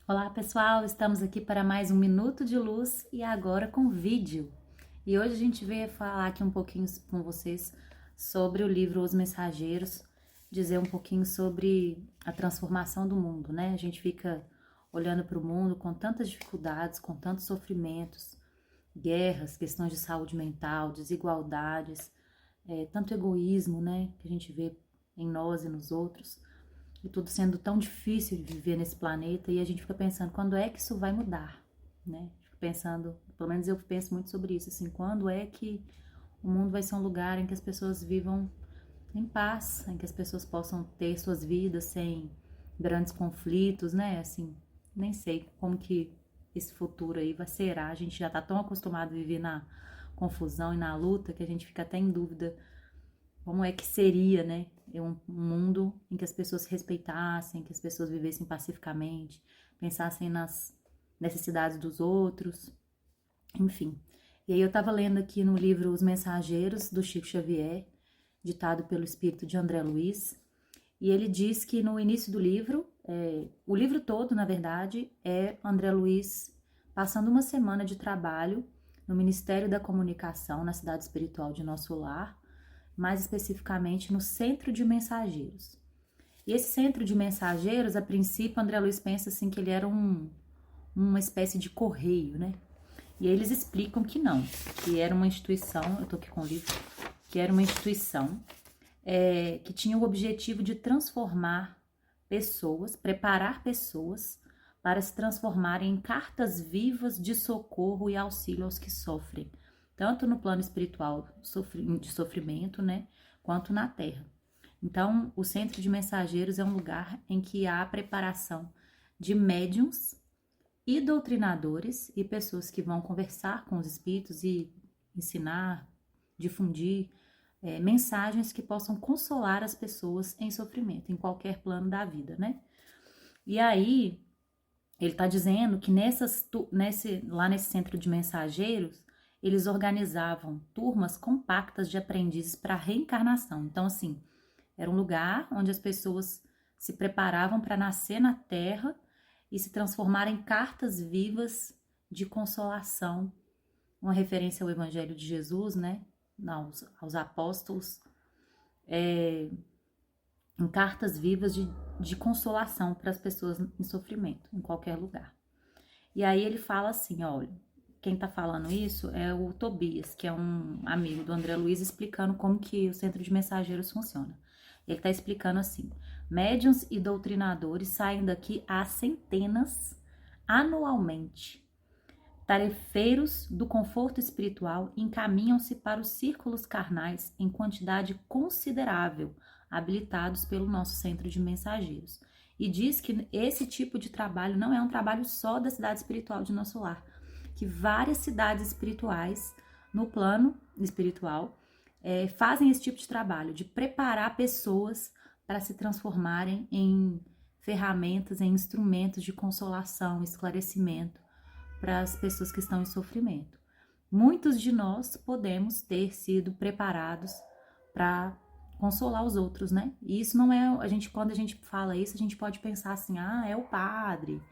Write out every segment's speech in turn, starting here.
Olá pessoal, estamos aqui para mais um Minuto de Luz e agora com vídeo. E hoje a gente veio falar aqui um pouquinho com vocês sobre o livro Os Mensageiros, dizer um pouquinho sobre a transformação do mundo, né? A gente fica olhando para o mundo com tantas dificuldades, com tantos sofrimentos, guerras, questões de saúde mental, desigualdades, tanto egoísmo, né? Que a gente vê em nós e nos outros. E tudo sendo tão difícil de viver nesse planeta, e a gente fica pensando, quando é que isso vai mudar, né? Fico pensando, pelo menos eu penso muito sobre isso, assim, quando é que o mundo vai ser um lugar em que as pessoas vivam em paz, em que as pessoas possam ter suas vidas sem grandes conflitos, né? Assim, nem sei como que esse futuro aí vai ser. A gente já tá tão acostumado a viver na confusão e na luta que a gente fica até em dúvida como é que seria, né? Um mundo em que as pessoas se respeitassem, que as pessoas vivessem pacificamente, pensassem nas necessidades dos outros, enfim. E aí eu estava lendo aqui no livro Os Mensageiros, do Chico Xavier, ditado pelo espírito de André Luiz, e ele diz que no início do livro, o livro todo, na verdade, é André Luiz passando uma semana de trabalho no Ministério da Comunicação, na cidade espiritual de Nosso Lar, mais especificamente no Centro de Mensageiros. E esse Centro de Mensageiros, a princípio, André Luiz pensa assim que ele era uma espécie de correio, né? E aí eles explicam que não, que era uma instituição, eu tô aqui com o livro, que era uma instituição que tinha o objetivo de transformar pessoas, preparar pessoas para se transformarem em cartas vivas de socorro e auxílio aos que sofrem, tanto no plano espiritual de sofrimento, né, quanto na terra. Então, o Centro de Mensageiros é um lugar em que há a preparação de médiums e doutrinadores e pessoas que vão conversar com os espíritos e ensinar, difundir mensagens que possam consolar as pessoas em sofrimento, em qualquer plano da vida, né? E aí, ele está dizendo que lá nesse centro de mensageiros, eles organizavam turmas compactas de aprendizes para reencarnação. Então, assim, era um lugar onde as pessoas se preparavam para nascer na Terra e se transformar em cartas vivas de consolação, uma referência ao Evangelho de Jesus, né? Aos apóstolos, em cartas vivas de consolação para as pessoas em sofrimento, em qualquer lugar. E aí ele fala assim, olha, quem tá falando isso é o Tobias, que é um amigo do André Luiz, explicando como que o Centro de Mensageiros funciona. Ele tá explicando assim, médiuns e doutrinadores saem daqui a centenas anualmente. Tarefeiros do conforto espiritual encaminham-se para os círculos carnais em quantidade considerável, habilitados pelo nosso centro de mensageiros. E diz que esse tipo de trabalho não é um trabalho só da cidade espiritual de Nosso Lar, que várias cidades espirituais, no plano espiritual, fazem esse tipo de trabalho, de preparar pessoas para se transformarem em ferramentas, em instrumentos de consolação, esclarecimento para as pessoas que estão em sofrimento. Muitos de nós podemos ter sido preparados para consolar os outros, né? E isso não é, quando a gente fala isso, a gente pode pensar assim, é o padre,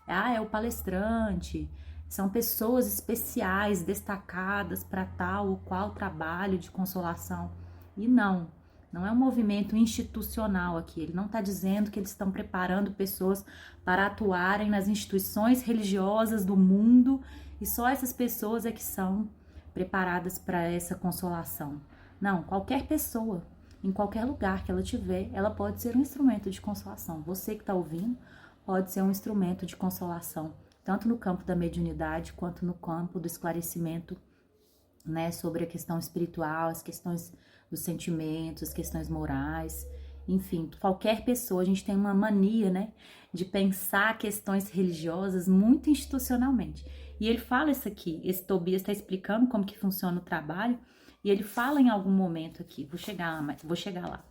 é o palestrante, são pessoas especiais, destacadas para tal ou qual trabalho de consolação. E não é um movimento institucional aqui. Ele não está dizendo que eles estão preparando pessoas para atuarem nas instituições religiosas do mundo e só essas pessoas é que são preparadas para essa consolação. Não, qualquer pessoa, em qualquer lugar que ela tiver, ela pode ser um instrumento de consolação. Você que está ouvindo pode ser um instrumento de consolação, tanto no campo da mediunidade quanto no campo do esclarecimento, né, sobre a questão espiritual, as questões dos sentimentos, as questões morais, enfim, qualquer pessoa. A gente tem uma mania, né, de pensar questões religiosas muito institucionalmente. E ele fala isso aqui, esse Tobias está explicando como que funciona o trabalho, e ele fala em algum momento aqui, vou chegar lá.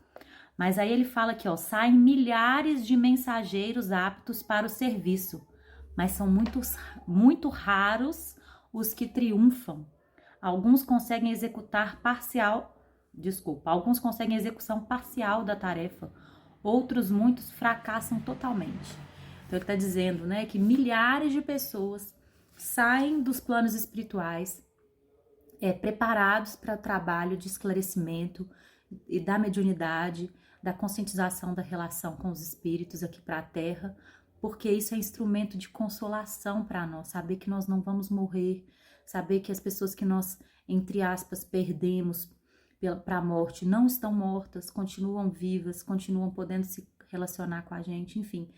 Mas aí ele fala que, saem milhares de mensageiros aptos para o serviço, mas são muito raros os que triunfam. Alguns conseguem alguns conseguem execução parcial da tarefa, outros muitos fracassam totalmente. Então ele está dizendo, né, que milhares de pessoas saem dos planos espirituais preparados para o trabalho de esclarecimento e da mediunidade, da conscientização da relação com os espíritos aqui para a Terra, porque isso é instrumento de consolação para nós, saber que nós não vamos morrer, saber que as pessoas que nós, entre aspas, perdemos para a morte não estão mortas, continuam vivas, continuam podendo se relacionar com a gente, enfim,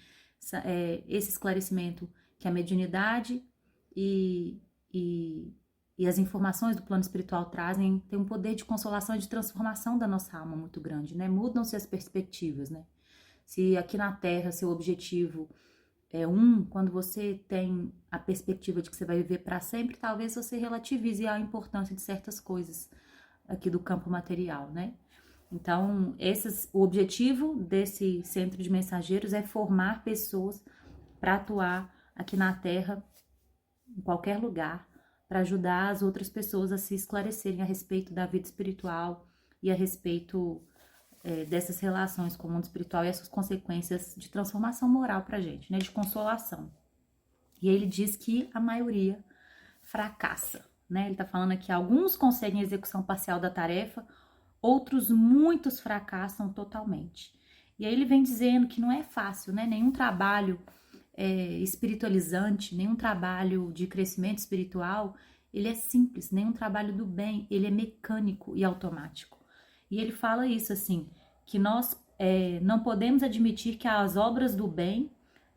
esse esclarecimento que a mediunidade e as informações do plano espiritual trazem, tem um poder de consolação e de transformação da nossa alma muito grande, né? Mudam-se as perspectivas, né? Se aqui na Terra seu objetivo é quando você tem a perspectiva de que você vai viver para sempre, talvez você relativize a importância de certas coisas aqui do campo material, né? Então, o objetivo desse centro de mensageiros é formar pessoas para atuar aqui na Terra, em qualquer lugar, para ajudar as outras pessoas a se esclarecerem a respeito da vida espiritual e a respeito dessas relações com o mundo espiritual e essas consequências de transformação moral para a gente, né, de consolação. E ele diz que a maioria fracassa, né? Ele está falando aqui, alguns conseguem a execução parcial da tarefa, muitos fracassam totalmente. E aí ele vem dizendo que não é fácil, né? Nenhum trabalho espiritualizante, nenhum trabalho de crescimento espiritual, ele é simples, nenhum trabalho do bem, ele é mecânico e automático. E ele fala isso assim, que nós não podemos admitir que as obras do bem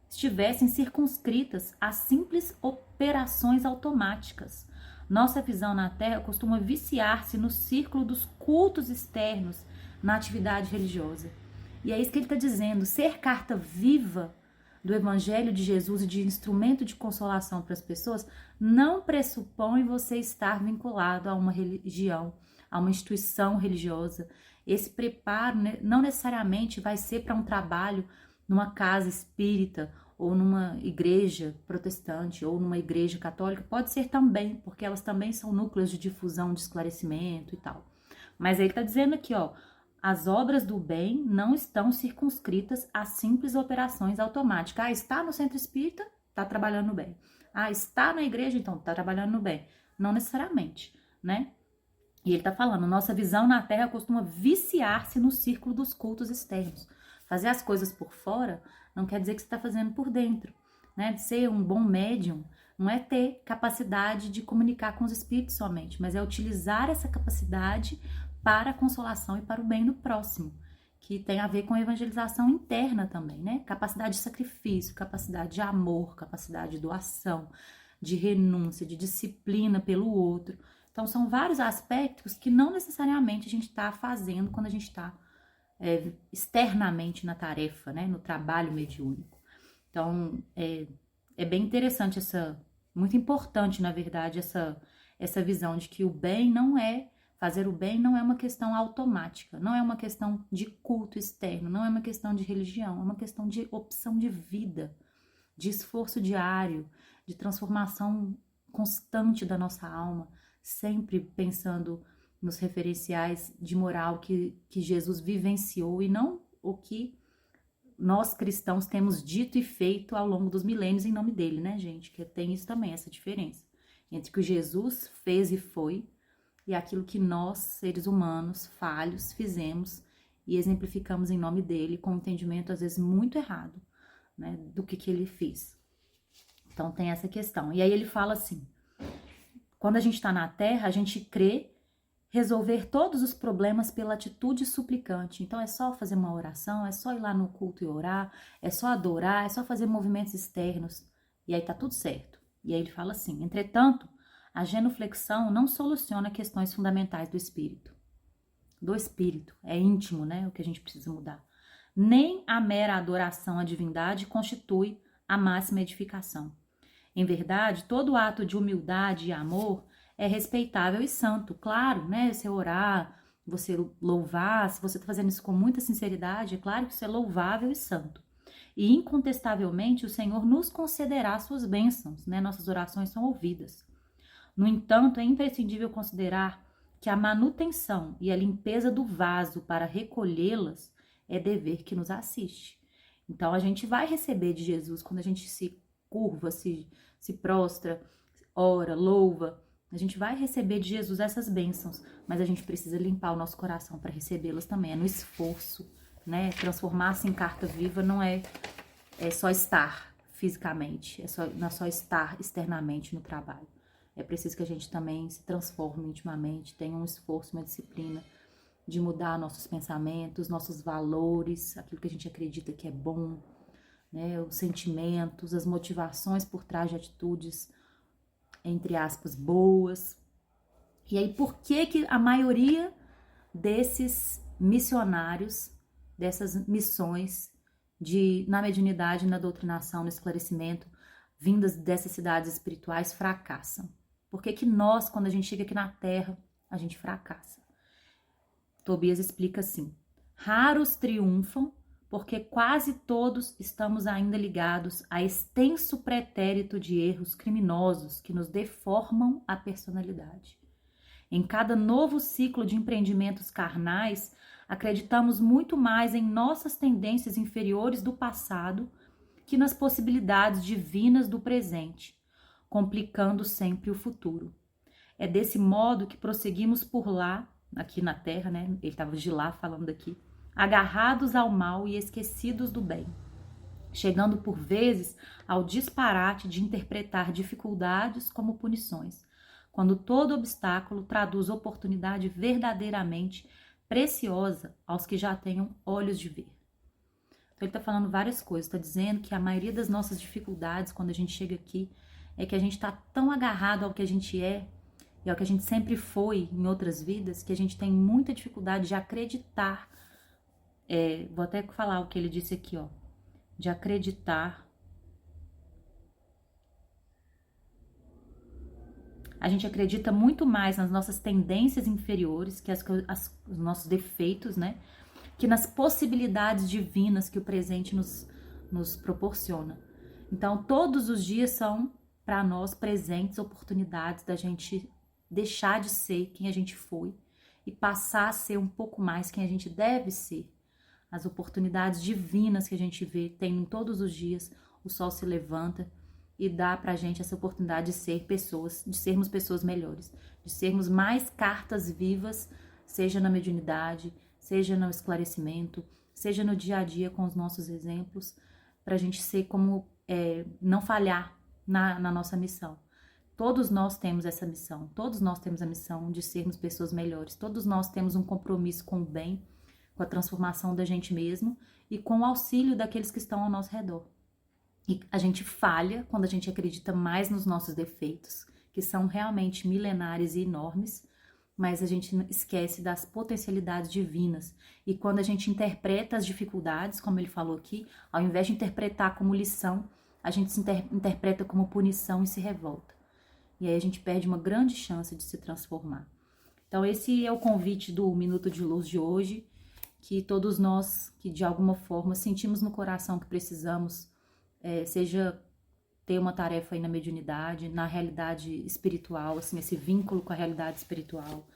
estivessem circunscritas a simples operações automáticas. Nossa visão na Terra costuma viciar-se no círculo dos cultos externos na atividade religiosa. E é isso que ele está dizendo, ser carta viva do Evangelho de Jesus e de instrumento de consolação para as pessoas não pressupõe você estar vinculado a uma religião, a uma instituição religiosa. Esse preparo não necessariamente vai ser para um trabalho numa casa espírita ou numa igreja protestante ou numa igreja católica, pode ser também, porque elas também são núcleos de difusão, de esclarecimento e tal. Mas ele está dizendo aqui, ó, as obras do bem não estão circunscritas a simples operações automáticas. Ah, está no centro espírita, está trabalhando no bem. Ah, está na igreja, então está trabalhando no bem. Não necessariamente, né? E ele está falando, nossa visão na Terra costuma viciar-se no círculo dos cultos externos. Fazer as coisas por fora não quer dizer que você está fazendo por dentro, né? Ser um bom médium não é ter capacidade de comunicar com os espíritos somente, mas é utilizar essa capacidade para a consolação e para o bem do próximo, que tem a ver com a evangelização interna também, né? Capacidade de sacrifício, capacidade de amor, capacidade de doação, de renúncia, de disciplina pelo outro. Então, são vários aspectos que não necessariamente a gente está fazendo quando a gente está externamente na tarefa, né? No trabalho mediúnico. Então, é bem interessante muito importante, na verdade, essa visão de que fazer o bem não é uma questão automática, não é uma questão de culto externo, não é uma questão de religião, é uma questão de opção de vida, de esforço diário, de transformação constante da nossa alma, sempre pensando nos referenciais de moral que Jesus vivenciou e não o que nós cristãos temos dito e feito ao longo dos milênios em nome dele, né, gente? Que tem isso também, essa diferença entre o que Jesus fez e foi e aquilo que nós, seres humanos, falhos, fizemos e exemplificamos em nome dele com um entendimento, às vezes, muito errado, né, do que ele fez. Então, tem essa questão. E aí ele fala assim, quando a gente está na Terra, a gente crê resolver todos os problemas pela atitude suplicante. Então, é só fazer uma oração, é só ir lá no culto e orar, é só adorar, é só fazer movimentos externos. E aí tá tudo certo. E aí ele fala assim, entretanto, a genuflexão não soluciona questões fundamentais do espírito. Do espírito, é íntimo, né? O que a gente precisa mudar. Nem a mera adoração à divindade constitui a máxima edificação. Em verdade, todo ato de humildade e amor é respeitável e santo. Claro, né? Você orar, você louvar, se você está fazendo isso com muita sinceridade, é claro que isso é louvável e santo. E incontestavelmente o Senhor nos concederá suas bênçãos, né? Nossas orações são ouvidas. No entanto, é imprescindível considerar que a manutenção e a limpeza do vaso para recolhê-las é dever que nos assiste. Então a gente vai receber de Jesus quando a gente se curva, se prostra, ora, louva. A gente vai receber de Jesus essas bênçãos, mas a gente precisa limpar o nosso coração para recebê-las também. É no esforço, né? Transformar-se em carta viva não é só estar fisicamente, não é só estar externamente no trabalho. É preciso que a gente também se transforme intimamente, tenha um esforço, uma disciplina de mudar nossos pensamentos, nossos valores, aquilo que a gente acredita que é bom, né? Os sentimentos, as motivações por trás de atitudes, entre aspas, boas. E aí, por que a maioria desses missionários, dessas missões na mediunidade, na doutrinação, no esclarecimento, vindas dessas cidades espirituais, fracassam? Por que nós, quando a gente chega aqui na Terra, a gente fracassa? Tobias explica assim: raros triunfam, porque quase todos estamos ainda ligados a extenso pretérito de erros criminosos que nos deformam a personalidade. Em cada novo ciclo de empreendimentos carnais, acreditamos muito mais em nossas tendências inferiores do passado que nas possibilidades divinas do presente, complicando sempre o futuro. É desse modo que prosseguimos por lá, aqui na Terra, né? Ele estava de lá falando aqui, agarrados ao mal e esquecidos do bem, chegando por vezes ao disparate de interpretar dificuldades como punições, quando todo obstáculo traduz oportunidade verdadeiramente preciosa aos que já tenham olhos de ver. Então ele está falando várias coisas, está dizendo que a maioria das nossas dificuldades quando a gente chega aqui é que a gente está tão agarrado ao que a gente é e ao que a gente sempre foi em outras vidas, que a gente tem muita dificuldade de acreditar. Vou até falar o que ele disse aqui, ó, de acreditar. A gente acredita muito mais nas nossas tendências inferiores, que os nossos defeitos, né? Que nas possibilidades divinas que o presente nos proporciona. Então, todos os dias são, para nós, presentes, oportunidades da gente deixar de ser quem a gente foi e passar a ser um pouco mais quem a gente deve ser. As oportunidades divinas que a gente vê, tem todos os dias, o sol se levanta e dá pra gente essa oportunidade de ser pessoas, de sermos pessoas melhores, de sermos mais cartas vivas, seja na mediunidade, seja no esclarecimento, seja no dia a dia com os nossos exemplos, pra gente ser como, não falhar na nossa missão. Todos nós temos essa missão, todos nós temos a missão de sermos pessoas melhores, todos nós temos um compromisso com o bem, com a transformação da gente mesmo e com o auxílio daqueles que estão ao nosso redor. E a gente falha quando a gente acredita mais nos nossos defeitos, que são realmente milenares e enormes, mas a gente esquece das potencialidades divinas. E quando a gente interpreta as dificuldades, como ele falou aqui, ao invés de interpretar como lição, a gente se interpreta como punição e se revolta. E aí a gente perde uma grande chance de se transformar. Então esse é o convite do Minuto de Luz de hoje, que todos nós que de alguma forma sentimos no coração que precisamos, seja ter uma tarefa aí na mediunidade, na realidade espiritual, assim, esse vínculo com a realidade espiritual.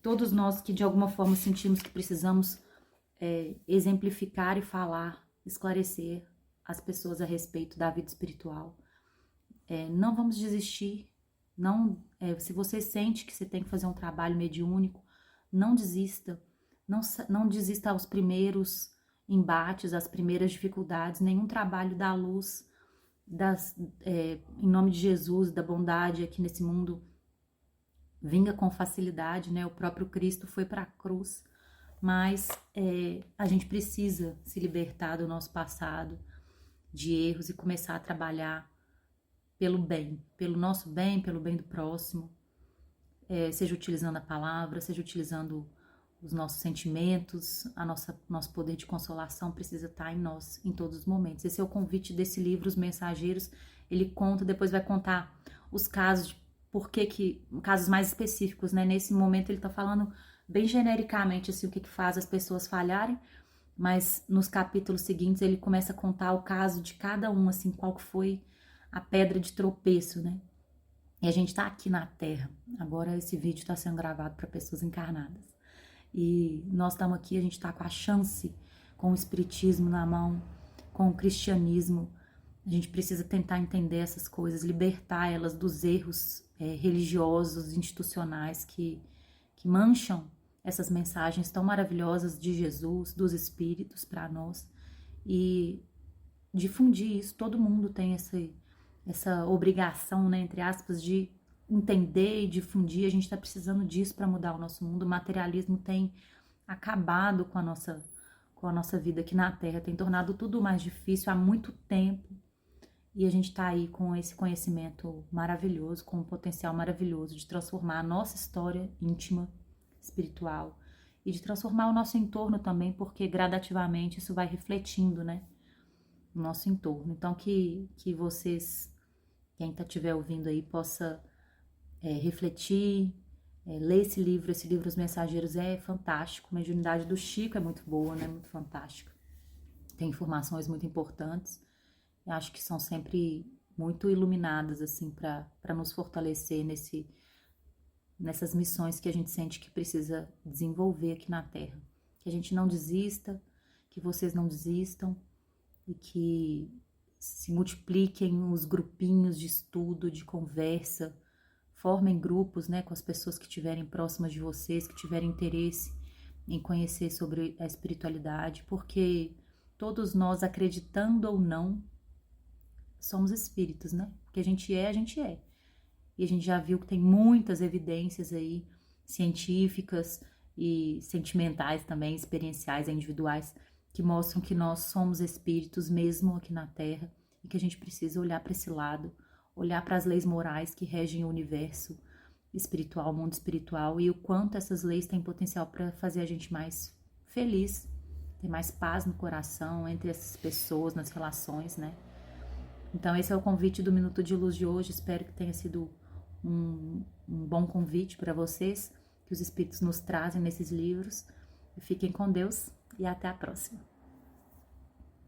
Todos nós que de alguma forma sentimos que precisamos exemplificar e falar, esclarecer as pessoas a respeito da vida espiritual. Não vamos desistir, não, se você sente que você tem que fazer um trabalho mediúnico, não desista, não desista aos primeiros embates, às primeiras dificuldades, nenhum trabalho da luz, em nome de Jesus, da bondade aqui nesse mundo, vinga com facilidade, né? O próprio Cristo foi para a cruz, mas a gente precisa se libertar do nosso passado, de erros e começar a trabalhar pelo bem, pelo nosso bem, pelo bem do próximo, seja utilizando a palavra, seja utilizando os nossos sentimentos, nosso poder de consolação precisa estar em nós, em todos os momentos. Esse é o convite desse livro, Os Mensageiros. Ele conta, depois vai contar os casos, casos mais específicos, né? Nesse momento ele tá falando bem genericamente, assim, o que faz as pessoas falharem, mas nos capítulos seguintes ele começa a contar o caso de cada um, assim, qual que foi a pedra de tropeço, né? E a gente tá aqui na Terra. Agora esse vídeo está sendo gravado para pessoas encarnadas. E nós estamos aqui, a gente está com a chance com o espiritismo na mão, com o cristianismo. A gente precisa tentar entender essas coisas, libertar elas dos erros religiosos, institucionais que mancham essas mensagens tão maravilhosas de Jesus, dos Espíritos para nós, e difundir isso. Todo mundo tem essa obrigação, né, entre aspas, de entender e difundir. A gente está precisando disso para mudar o nosso mundo. O materialismo tem acabado com a nossa vida aqui na Terra, tem tornado tudo mais difícil há muito tempo. E a gente está aí com esse conhecimento maravilhoso, com um potencial maravilhoso de transformar a nossa história íntima, espiritual, e de transformar o nosso entorno também, porque gradativamente isso vai refletindo, né, no nosso entorno. Então que vocês, quem estiver ouvindo aí, possa refletir, ler esse livro Os Mensageiros é fantástico. A mediunidade do Chico é muito boa, né, muito fantástica. Tem informações muito importantes. Eu acho que são sempre muito iluminadas, assim, para nos fortalecer nessas missões que a gente sente que precisa desenvolver aqui na Terra. Que a gente não desista, que vocês não desistam e que se multipliquem os grupinhos de estudo, de conversa, formem grupos, né, com as pessoas que estiverem próximas de vocês, que tiverem interesse em conhecer sobre a espiritualidade, porque todos nós, acreditando ou não, somos espíritos, né? Porque a gente é. E a gente já viu que tem muitas evidências aí, científicas e sentimentais também, experienciais e individuais, que mostram que nós somos espíritos mesmo aqui na Terra e que a gente precisa olhar para esse lado, olhar para as leis morais que regem o universo espiritual, o mundo espiritual, e o quanto essas leis têm potencial para fazer a gente mais feliz, ter mais paz no coração, entre essas pessoas, nas relações, né? Então esse é o convite do Minuto de Luz de hoje. Espero que tenha sido um bom convite para vocês, que os Espíritos nos trazem nesses livros. E fiquem com Deus e até a próxima.